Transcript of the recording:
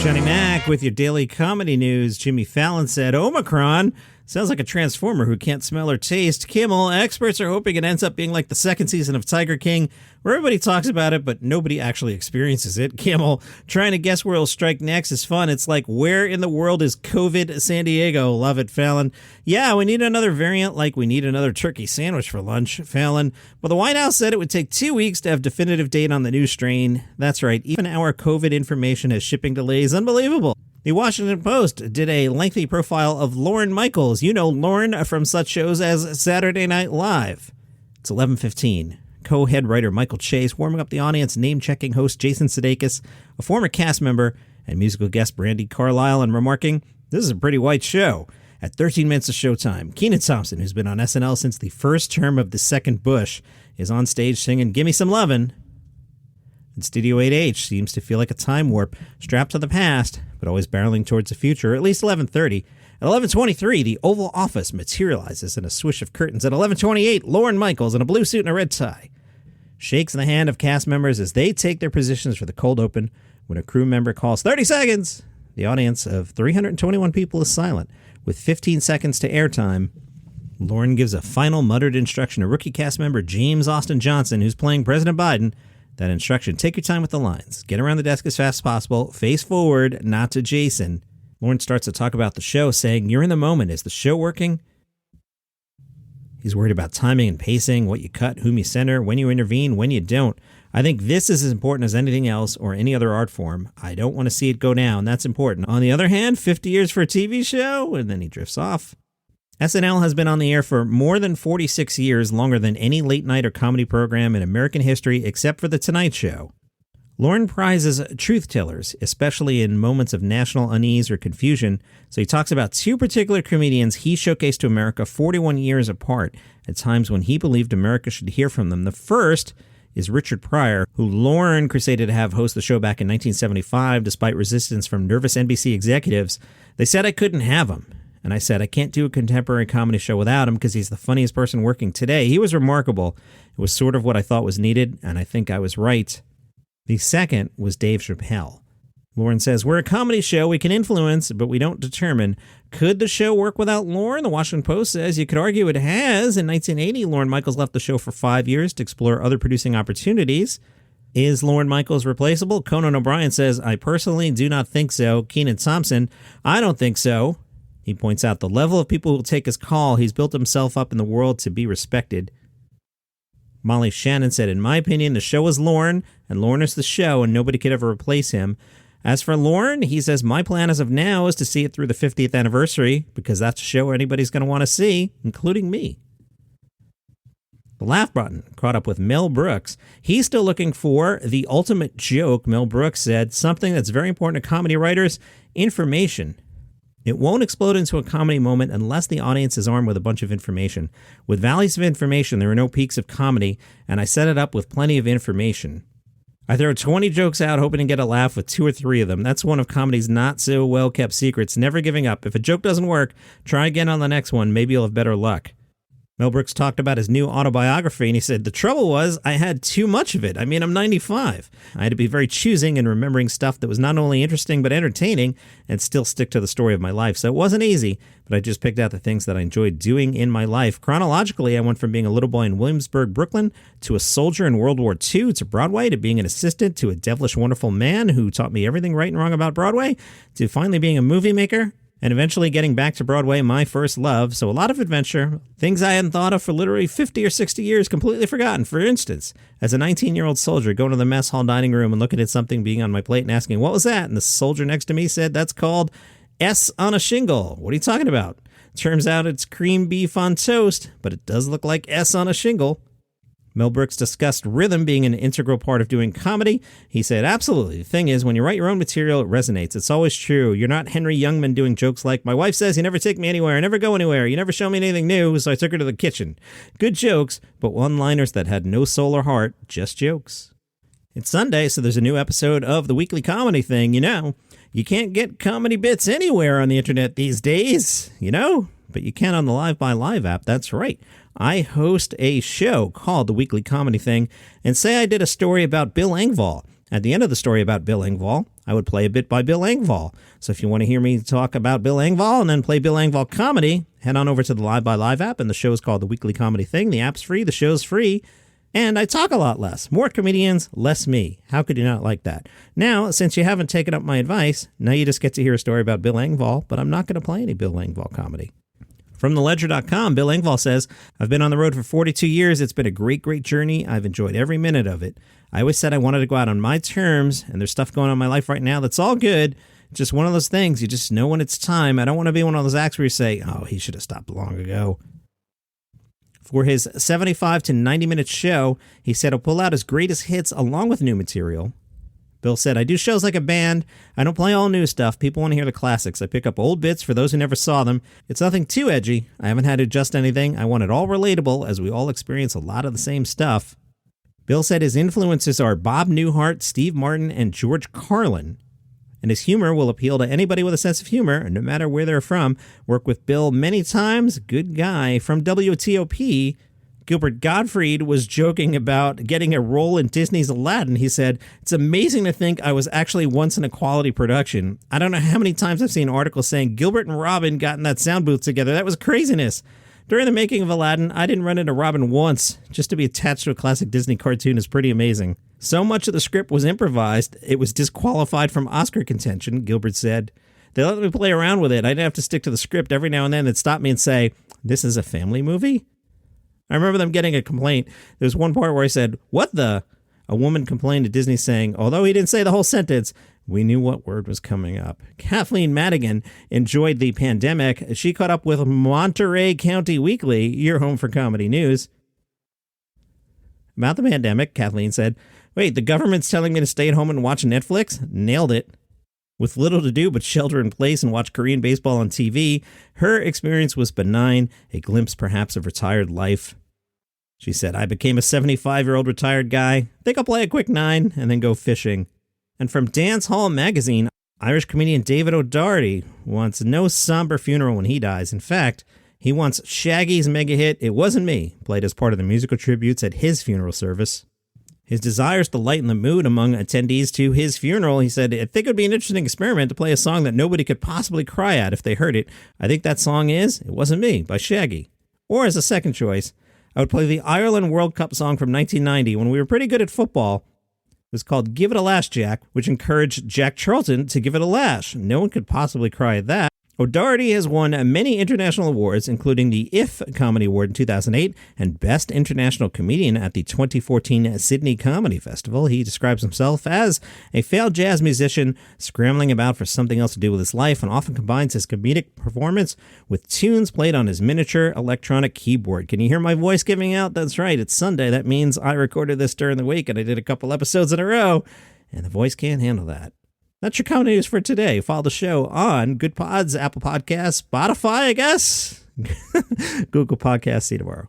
Johnny Mac with your daily comedy news. Jimmy Fallon said, Omicron sounds like a transformer who can't smell or taste. Kimmel, experts are hoping it ends up being like the second season of Tiger King, where everybody talks about it, but nobody actually experiences it. Kimmel, trying to guess where it'll strike next is fun. It's like, where in the world is COVID San Diego? Love it, Fallon. Yeah, we need another variant like we need another turkey sandwich for lunch, Fallon. Well, the White House said it would take 2 weeks to have definitive data on the new strain. That's right, even our COVID information has shipping delays. Unbelievable. The Washington Post did a lengthy profile of Lorne Michaels. You know Lorne from such shows as Saturday Night Live. It's 11:15. Co-head writer Michael Chase warming up the audience, name-checking host Jason Sudeikis, a former cast member, and musical guest Brandi Carlile, and remarking, this is a pretty white show. At 13 minutes of showtime, Kenan Thompson, who's been on SNL since the first term of the second Bush, is on stage singing Gimme Some Lovin'. And Studio 8H seems to feel like a time warp, strapped to the past, but always barreling towards the future, at least 11:30. At 11:23, the Oval Office materializes in a swish of curtains. At 11:28, Lorne Michaels in a blue suit and a red tie shakes the hand of cast members as they take their positions for the cold open. When a crew member calls 30 seconds, the audience of 321 people is silent. With 15 seconds to airtime, Lorne gives a final muttered instruction to rookie cast member James Austin Johnson, who's playing President Biden. That instruction, take your time with the lines. Get around the desk as fast as possible. Face forward, not to Jason. Lorne starts to talk about the show, saying, you're in the moment. Is the show working? He's worried about timing and pacing, what you cut, whom you center, when you intervene, when you don't. I think this is as important as anything else or any other art form. I don't want to see it go down. That's important. On the other hand, 50 years for a TV show? And then he drifts off. SNL has been on the air for more than 46 years, longer than any late night or comedy program in American history except for The Tonight Show. Lorne prizes truth tellers, especially in moments of national unease or confusion, so he talks about two particular comedians he showcased to America 41 years apart, at times when he believed America should hear from them. The first is Richard Pryor, who Lorne crusaded to have host the show back in 1975 despite resistance from nervous NBC executives. They said I couldn't have him. And I said, I can't do a contemporary comedy show without him because he's the funniest person working today. He was remarkable. It was sort of what I thought was needed, and I think I was right. The second was Dave Chappelle. Lorne says, we're a comedy show. We can influence, but we don't determine. Could the show work without Lorne? The Washington Post says you could argue it has. In 1980, Lorne Michaels left the show for 5 years to explore other producing opportunities. Is Lorne Michaels replaceable? Conan O'Brien says, I personally do not think so. Kenan Thompson, I don't think so. He points out the level of people who will take his call. He's built himself up in the world to be respected. Molly Shannon said, in my opinion, the show is Lorne, and Lorne is the show, and nobody could ever replace him. As for Lorne, he says, my plan as of now is to see it through the 50th anniversary, because that's a show anybody's going to want to see, including me. The laugh button caught up with Mel Brooks. He's still looking for the ultimate joke. Mel Brooks said, something that's very important to comedy writers, information. It won't explode into a comedy moment unless the audience is armed with a bunch of information. With valleys of information, there are no peaks of comedy, and I set it up with plenty of information. I throw 20 jokes out hoping to get a laugh with 2 or 3 of them. That's one of comedy's not so well-kept secrets, never giving up. If a joke doesn't work, try again on the next one. Maybe you'll have better luck. Mel Brooks talked about his new autobiography, and he said, the trouble was I had too much of it. I mean, I'm 95. I had to be very choosing in remembering stuff that was not only interesting but entertaining and still stick to the story of my life. So it wasn't easy, but I just picked out the things that I enjoyed doing in my life. Chronologically, I went from being a little boy in Williamsburg, Brooklyn, to a soldier in World War II, to Broadway, to being an assistant, to a devilish wonderful man who taught me everything right and wrong about Broadway, to finally being a movie maker, and eventually getting back to Broadway, my first love. So a lot of adventure, things I hadn't thought of for literally 50 or 60 years, completely forgotten. For instance, as a 19-year-old soldier, going to the mess hall dining room and looking at something being on my plate and asking, what was that? And the soldier next to me said, that's called S on a shingle. What are you talking about? Turns out it's cream beef on toast, but it does look like S on a shingle. Mel Brooks discussed rhythm being an integral part of doing comedy. He said, absolutely. The thing is, when you write your own material, it resonates. It's always true. You're not Henry Youngman doing jokes like, my wife says you never take me anywhere, I never go anywhere, you never show me anything new, so I took her to the kitchen. Good jokes, but one-liners that had no soul or heart, just jokes. It's Sunday, so there's a new episode of the Weekly Comedy Thing. You know, you can't get comedy bits anywhere on the internet these days, you know, but you can on the Live by Live app. That's right. I host a show called The Weekly Comedy Thing, and say I did a story about Bill Engvall. At the end of the story about Bill Engvall, I would play a bit by Bill Engvall. So if you want to hear me talk about Bill Engvall and then play Bill Engvall comedy, head on over to the Live by Live app, and the show is called The Weekly Comedy Thing. The app's free, the show's free, and I talk a lot less. More comedians, less me. How could you not like that? Now, since you haven't taken up my advice, now you just get to hear a story about Bill Engvall, but I'm not going to play any Bill Engvall comedy. From theledger.com, Bill Engvall says, I've been on the road for 42 years. It's been a great, great journey. I've enjoyed every minute of it. I always said I wanted to go out on my terms, and there's stuff going on in my life right now that's all good. It's just one of those things. You just know when it's time. I don't want to be one of those acts where you say, oh, he should have stopped long ago. For his 75 to 90-minute show, he said he'll pull out his greatest hits along with new material. Bill said, I do shows like a band. I don't play all new stuff. People want to hear the classics. I pick up old bits for those who never saw them. It's nothing too edgy. I haven't had to adjust anything. I want it all relatable as we all experience a lot of the same stuff. Bill said his influences are Bob Newhart, Steve Martin, and George Carlin. And his humor will appeal to anybody with a sense of humor, no matter where they're from. Worked with Bill many times. Good guy. From WTOP, Gilbert Gottfried was joking about getting a role in Disney's Aladdin. He said, it's amazing to think I was actually once in a quality production. I don't know how many times I've seen articles saying Gilbert and Robin got in that sound booth together. That was craziness. During the making of Aladdin, I didn't run into Robin once. Just to be attached to a classic Disney cartoon is pretty amazing. So much of the script was improvised, it was disqualified from Oscar contention, Gilbert said. They let me play around with it. I didn't have to stick to the script. Every now and then they'd stop me and say, this is a family movie? I remember them getting a complaint. There was one part where I said, what the? A woman complained to Disney saying, although he didn't say the whole sentence, we knew what word was coming up. Kathleen Madigan enjoyed the pandemic. She caught up with Monterey County Weekly, your home for comedy news. About the pandemic, Kathleen said, wait, the government's telling me to stay at home and watch Netflix? Nailed it. With little to do but shelter in place and watch Korean baseball on TV, her experience was benign, a glimpse perhaps of retired life. She said, I became a 75-year-old retired guy. Think I'll play a quick 9 and then go fishing. And from Dance Hall magazine, Irish comedian David O'Doherty wants no somber funeral when he dies. In fact, he wants Shaggy's mega hit, It Wasn't Me, played as part of the musical tributes at his funeral service. His desires to lighten the mood among attendees to his funeral, he said, I think it would be an interesting experiment to play a song that nobody could possibly cry at if they heard it. I think that song is It Wasn't Me by Shaggy. Or as a second choice, I would play the Ireland World Cup song from 1990 when we were pretty good at football. It was called Give It a Lash, Jack, which encouraged Jack Charlton to give it a lash. No one could possibly cry at that. O'Doherty has won many international awards, including the IF Comedy Award in 2008 and Best International Comedian at the 2014 Sydney Comedy Festival. He describes himself as a failed jazz musician scrambling about for something else to do with his life and often combines his comedic performance with tunes played on his miniature electronic keyboard. Can you hear my voice giving out? That's right, it's Sunday. That means I recorded this during the week and I did a couple episodes in a row, and the voice can't handle that. That's your comedy news for today. Follow the show on Good Pods, Apple Podcasts, Spotify, I guess. Google Podcasts. See you tomorrow.